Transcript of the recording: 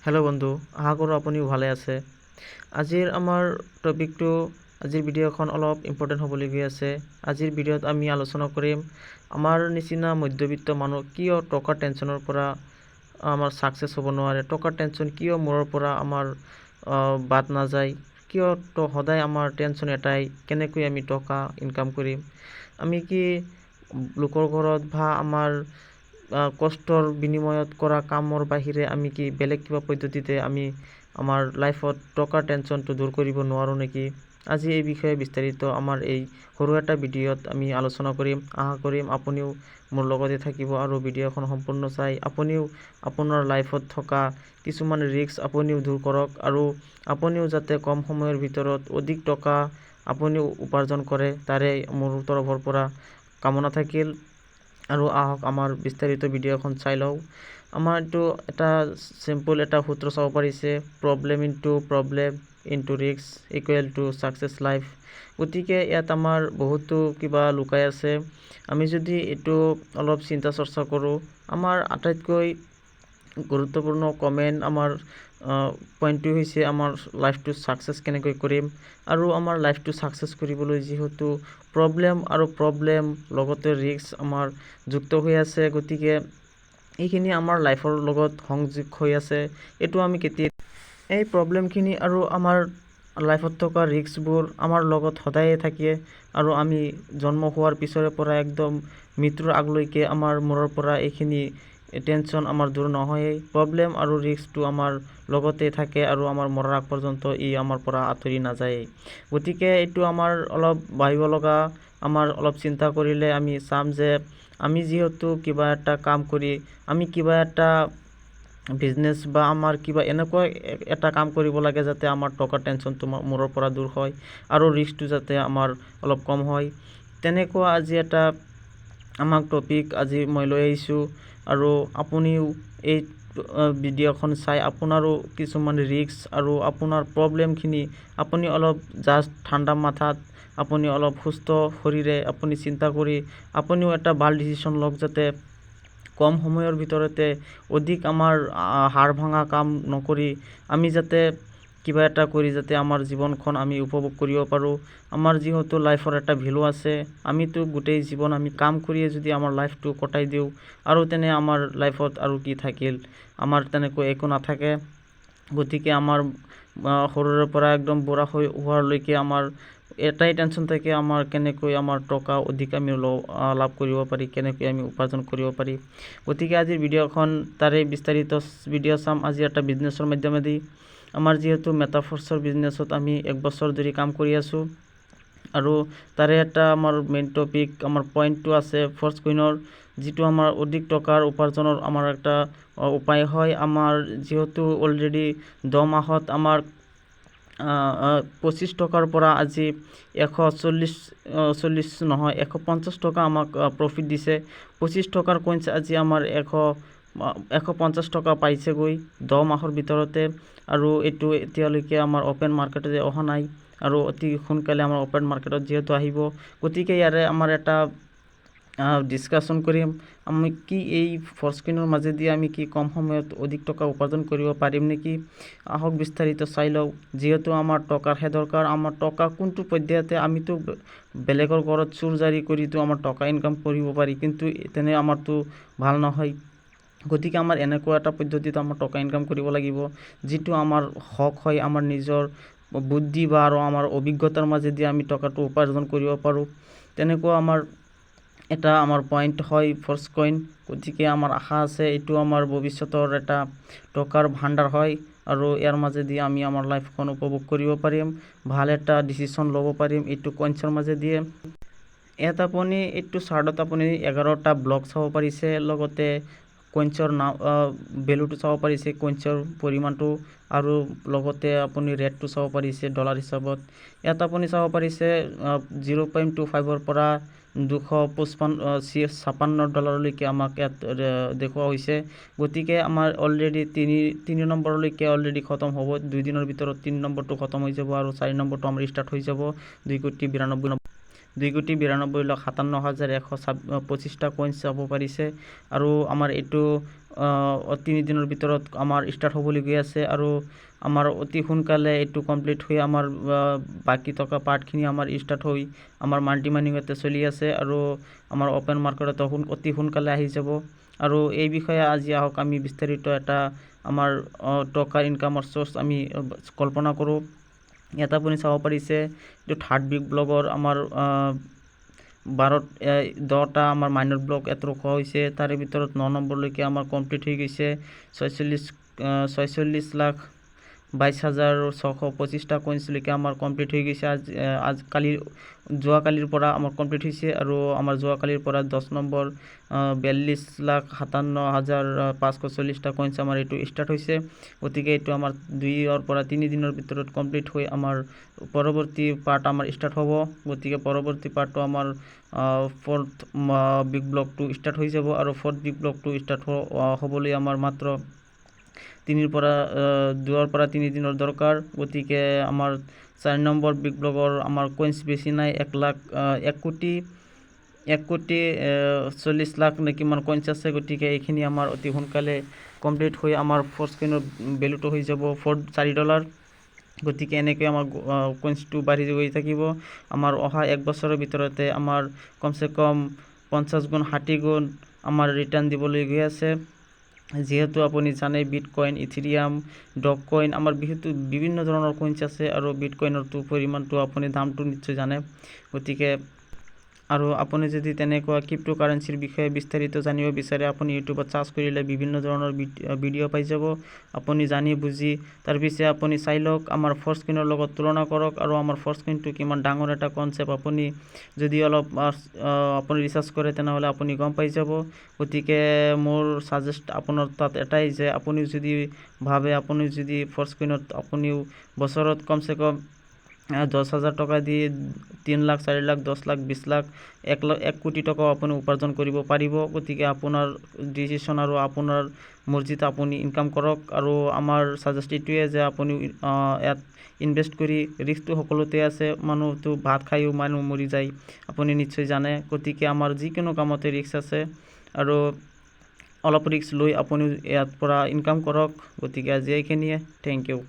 Hello' বন্ধু, আশা কৰোঁ আপুনিও ভালে আছে। আজিৰ ভিডিঅ'খন অলপ ইম্পৰ্টেণ্ট হ'বলৈ গৈ আছে। আজিৰ ভিডিঅ'ত আমি আলোচনা কৰিম আমাৰ নিচিনা মধ্যবিত্ত মানুহ কিয় টকাৰ টেনশ্যনৰ পৰা আমাৰ ছাকচেছ হ'ব নোৱাৰে, টকাৰ টেনশ্যন কিয় মূৰৰ পৰা আমাৰ বাদ নাযায়, কিয় সদায় আমাৰ টেনশ্যন এটাই কেনেকৈ আমি টকা ইনকাম কৰিম। আমি কি লোকৰ ঘৰত বা আমাৰ কষ্টৰ বিনিময়ত কৰা কামৰ বাহিৰে আমি কি বেলেগ কিবা পদ্ধতিতে আমি আমাৰ লাইফত টকাৰ টেনশ্যনটো দূৰ কৰিব নোৱাৰোঁ নেকি? আজি এই বিষয়ে বিস্তাৰিত আমাৰ এই সৰু এটা ভিডিঅ'ত আমি আলোচনা কৰিম। আশা কৰিম আপুনিও মোৰ লগতে থাকিব আৰু ভিডিঅ'খন সম্পূৰ্ণ চাই আপুনিও আপোনাৰ লাইফত থকা কিছুমান ৰিস্ক আপুনিও দূৰ কৰক আৰু আপুনিও যাতে কম সময়ৰ ভিতৰত অধিক টকা আপুনিও উপাৰ্জন কৰে, তাৰে মোৰ তৰফৰ পৰা কামনা থাকিল। আৰু আহক আমাৰ বিস্তাৰিত ভিডিঅ'খন চাই লওঁ। আমাৰ এইটো এটা চিম্পল এটা সূত্ৰ চাব পাৰিছে, problem into risk equal to success life. গতিকে ইয়াত আমাৰ বহুতো কিবা লুকাই আছে। আমি যদি এইটো অলপ চিন্তা চৰ্চা কৰোঁ, আমাৰ আটাইতকৈ গুৰুত্বপূৰ্ণ আমাৰ পইণ্টটো হৈছে আমাৰ লাইফটো ছাকচেছ কেনেকৈ কৰিম। আৰু আমাৰ লাইফটো ছাকচেছ কৰিবলৈ যিহেতু প্ৰব্লেম লগতে ৰিস্ক আমাৰ যুক্ত হৈ আছে, গতিকে এইখিনি আমাৰ লাইফৰ লগত সংযোগ হৈ আছে। এইটো আমি এই প্ৰব্লেমখিনি আৰু আমাৰ লাইফত থকা ৰিস্কবোৰ আমাৰ লগত সদায়ে থাকে আৰু আমি জন্ম হোৱাৰ পিছৰে পৰা একদম মৃত্যুৰ আগলৈকে আমাৰ মূৰৰ পৰা এইখিনি টেনশ্যন আমাৰ দূৰ নহয়েই। প্ৰব্লেম আৰু ৰিস্কটো আমাৰ লগতে থাকে আৰু আমাৰ মৰাৰ আগ পৰ্যন্ত ই আমাৰ পৰা আঁতৰি নাযায়েই। গতিকে এইটো আমাৰ অলপ ভাবিব লগা, আমাৰ অলপ চিন্তা কৰিলে আমি চাম যে আমি যিহেতু কিবা এটা কাম কৰি আমি কিবা এটা বিজনেছ বা আমাৰ কিবা এনেকুৱা এটা কাম কৰিব লাগে যাতে আমাৰ টকাৰ টেনশ্যনটো মূৰৰ পৰা দূৰ হয় আৰু ৰিস্কটো যাতে আমাৰ অলপ কম হয়। তেনেকুৱা আজি এটা আমাক টপিক আজি মই লৈ আহিছোঁ আৰু আপুনিও এই ভিডিঅ'খন চাই আপোনাৰো কিছুমান ৰিস্ক আৰু আপোনাৰ প্ৰব্লেমখিনি আপুনি অলপ জাষ্ট ঠাণ্ডা মাথাত আপুনি অলপ সুস্থ শৰীৰে আপুনি চিন্তা কৰি আপুনিও এটা ভাল ডিচিশ্যন লওক, যাতে কম সময়ৰ ভিতৰতে অধিক আমাৰ হাড় ভাঙা কাম নকৰি আমি যাতে কিবা এটা কৰি যাতে আমাৰ জীৱনখন আমি উপভোগ কৰিব পাৰোঁ। আমাৰ যিহেতু লাইফৰ এটা ভেলু আছে, আমিতো গোটেই জীৱন আমি কাম কৰিয়ে যদি আমাৰ লাইফটো কটাই দিওঁ আৰু তেনে আমাৰ লাইফত আৰু কি থাকিল, আমাৰ তেনেকৈ একো নাথাকে। গতিকে আমাৰ সৰুৰে পৰা একদম বুঢ়া হোৱালৈকে আমাৰ এটাই টেনশ্যন থাকে, আমাৰ কেনেকৈ আমাৰ টকা অধিক আমি লাভ কৰিব পাৰি, কেনেকৈ আমি উপাৰ্জন কৰিব পাৰি। গতিকে আজিৰ ভিডিঅ'খন তাৰে বিস্তাৰিত ভিডিঅ' চাম। আজি এটা বিজনেছৰ মাধ্যমেদি আমাৰ যিহেতু মেটাফৰ্চৰ বিজনেছত আমি 1 বছৰ ধৰি কাম কৰি আছোঁ আৰু তাৰে এটা আমাৰ মেইন টপিক আমাৰ পইণ্টটো আছে ফ'ৰ্চ কুইনৰ, যিটো আমাৰ অধিক টকাৰ উপাৰ্জনৰ আমাৰ এটা উপায় হয়। আমাৰ যিহেতু অলৰেডি 10 মাহত আমাৰ 25 টকাৰ পৰা আজি 150 টকা আমাক প্ৰফিট দিছে। 25 টকাৰ কইনছ আজি আমাৰ 150 টকা পাইছেগৈ 10 মাহৰ ভিতৰতে। আৰু এইটো এতিয়ালৈকে আমাৰ অ'পেন মাৰ্কেটতে অহা নাই আৰু অতি সোনকালে আমাৰ অ'পেন মাৰ্কেটত যিহেতু আহিব, গতিকে ইয়াৰে আমাৰ এটা ডিছকাশ্যন কৰিম আমি কি এই ফ'ৰ্চকুইনৰ মাজেদি আমি কি কম সময়ত অধিক টকা উপাৰ্জন কৰিব পাৰিম নেকি। আহক বিস্তাৰিত চাই লওঁ। যিহেতু আমাৰ টকাৰহে দৰকাৰ, আমাৰ টকা কোনটো পৰ্যায়তে আমিতো বেলেগৰ ঘৰত চুৰ জাৰি কৰিতো আমাৰ টকা ইনকাম কৰিব পাৰি, কিন্তু তেনে আমাৰতো ভাল নহয়। গতিকে আমাৰ এনেকুৱা এটা পদ্ধতিত আমাৰ টকা ইনকাম কৰিব লাগিব যিটো আমাৰ হক হয়, আমাৰ নিজৰ বুদ্ধি বা আৰু আমাৰ অভিজ্ঞতাৰ মাজেদি আমি টকাটো উপাৰ্জন কৰিব পাৰোঁ। তেনেকুৱা আমাৰ পইণ্ট হয় ফ'ৰ্চ কইন। গতিকে আমাৰ আশা আছে এইটো আমাৰ ভৱিষ্যতৰ এটা টকাৰ ভাণ্ডাৰ হয় আৰু ইয়াৰ মাজেদি আমি আমাৰ লাইফখন উপভোগ কৰিব পাৰিম, ভাল এটা ডিচিশ্যন ল'ব পাৰিম এইটো কইনছৰ মাজেদিয়ে। ইয়াত আপুনি এইটো চাৰ্টত আপুনি 11টা ব্লক চাব পাৰিছে, লগতে কইনছৰ ভেলুটো চাব পাৰিছে, কইনছৰ পৰিমাণটো, আৰু লগতে আপুনি ৰেটটো চাব পাৰিছে ডলাৰ হিচাপত। ইয়াত আপুনি চাব পাৰিছে 0.25ৰ পৰা 256 ডলাৰলৈকে আমাক ইয়াত দেখুওৱা হৈছে। গতিকে আমাৰ অলৰেডি তিনি নম্বৰলৈকে অলৰেডি খতম হ'ব, 2 দিনৰ ভিতৰত 3 নম্বৰটো খতম হৈ যাব আৰু 4 নম্বৰটো আমাৰ ষ্টাৰ্ট হৈ যাব 2,92,000। 2,92,57,125টা কইনছ চাব পাৰিছে আৰু আমাৰ এইটো 3 দিনৰ ভিতৰত আমাৰ ষ্টাৰ্ট হ'বলৈ গৈ আছে আৰু আমাৰ অতি সোনকালে এইটো কমপ্লিট হৈ আমাৰ বাকী থকা পাৰ্টখিনি আমাৰ ষ্টাৰ্ট হৈ আমাৰ মাল্টি মাইনিঙতে চলি আছে আৰু আমাৰ অপেন মাৰ্কেটত অতি সোনকালে আহি যাব আৰু এই বিষয়ে আজি আহক আমি বিস্তাৰিত এটা আমাৰ টকাৰ ইনকামৰ চ'ৰ্চ আমি কল্পনা কৰোঁ। ইয়াত আপুনি চাব পাৰিছে এইটো থাৰ্ড বিগ ব্লগৰ আমাৰ 10টা আমাৰ মাইনৰ ব্লক ইয়াত ৰখোৱা হৈছে। তাৰে ভিতৰত 9 নম্বৰলৈকে আমাৰ কমপ্লিট হৈ গৈছে। 46,22,625টা কইনছলৈকে আমাৰ কমপ্লিট হৈ গৈছে। যোৱাকালিৰ পৰা আমাৰ কমপ্লিট হৈছে আৰু আমাৰ যোৱাকালিৰ পৰা 10 নম্বৰ 42,57,540টা কইনছ আমাৰ এইটো ষ্টাৰ্ট হৈছে। গতিকে এইটো আমাৰ 2 পৰা 3 দিনৰ ভিতৰত কমপ্লিট হৈ আমাৰ পৰৱৰ্তী পাৰ্ট আমাৰ ষ্টাৰ্ট হ'ব। গতিকে পৰৱৰ্তী পাৰ্টটো আমাৰ 4th বিগ ব্লকটো ষ্টাৰ্ট হৈ যাব আৰু 4th বিগ ব্লকটো ষ্টাৰ্ট হ'বলৈ আমাৰ মাত্ৰ 2 পৰা 3 দিনৰ দৰকাৰ। গতিকে আমাৰ 4 নম্বৰ বিগ ব্লগৰ আমাৰ কইনছ বেছি নাই, 1,40,00,000 নে কিমান কইনছ আছে। গতিকে এইখিনি আমাৰ অতি সোনকালে কমপ্লিট হৈ আমাৰ ফাৰ্ষ্ট কইনৰ ভেলুটো হৈ যাব $4. গতিকে এনেকৈ আমাৰ কইনছটো বাঢ়ি গৈ থাকিব। আমাৰ অহা 1 বছৰৰ ভিতৰতে আমাৰ কমচে কম 50 গুণ 60 গুণ আমাৰ ৰিটাৰ্ণ দিবলৈ গৈ আছে। যিহেতু আপুনি জানে বিটকইন, ইথেৰিয়াম, ডগ কইন আমাৰ বিভিন্ন ধৰণৰ কইনছ আছে আৰু বিটকইনৰটো পৰিমাণটো আপুনি দামটো নিশ্চয় জানে। গতিকে আৰু আপুনি যদি তেনেকুৱা ক্ৰিপ্টো কাৰেঞ্চিৰ বিষয়ে বিস্তাৰিত জানিব বিচাৰে আপুনি ইউটিউবত চাৰ্চ কৰিলে বিভিন্ন ধৰণৰ ভিডিঅ' পাই যাব। আপুনি জানি বুজি তাৰপিছত আপুনি চাই লওক, আমাৰ ফাৰ্ষ্ট কইনৰ লগত তুলনা কৰক আৰু আমাৰ ফাৰ্ষ্ট কইনটো কিমান ডাঙৰ এটা কনচেপ্ট আপুনি যদি অলপ আপুনি ৰিচাৰ্চ কৰে তেনেহ'লে আপুনি গম পাই যাব। গতিকে মোৰ ছাজেষ্ট আপোনাৰ তাত এটাই যে আপুনি যদি ভাবে আপুনি যদি ফাৰ্ষ্ট কইনত আপুনিও বছৰত কমচে কম 10,000 টকা দি 3 লাখ, 4 লাখ, 10 লাখ, 20 লাখ, 1 কোটি টকাও আপুনি উপাৰ্জন কৰিব পাৰিব। গতিকে আপোনাৰ ডিচিশ্যন আৰু আপোনাৰ মৰ্জিত আপুনি ইনকাম কৰক আৰু আমাৰ ছাজেষ্ট এইটোৱে যে আপুনি ইয়াত ইনভেষ্ট কৰি ৰিস্কটো সকলোতে আছে। মানুহটো ভাত খায়ো মানুহ মৰি যায়, আপুনি নিশ্চয় জানে। গতিকে আমাৰ যিকোনো কামতে ৰিস্ক আছে আৰু অলপ ৰিস্ক লৈ আপুনি ইয়াৰ পৰা ইনকাম কৰক। গতিকে আজি এইখিনিয়ে, থেংক ইউ।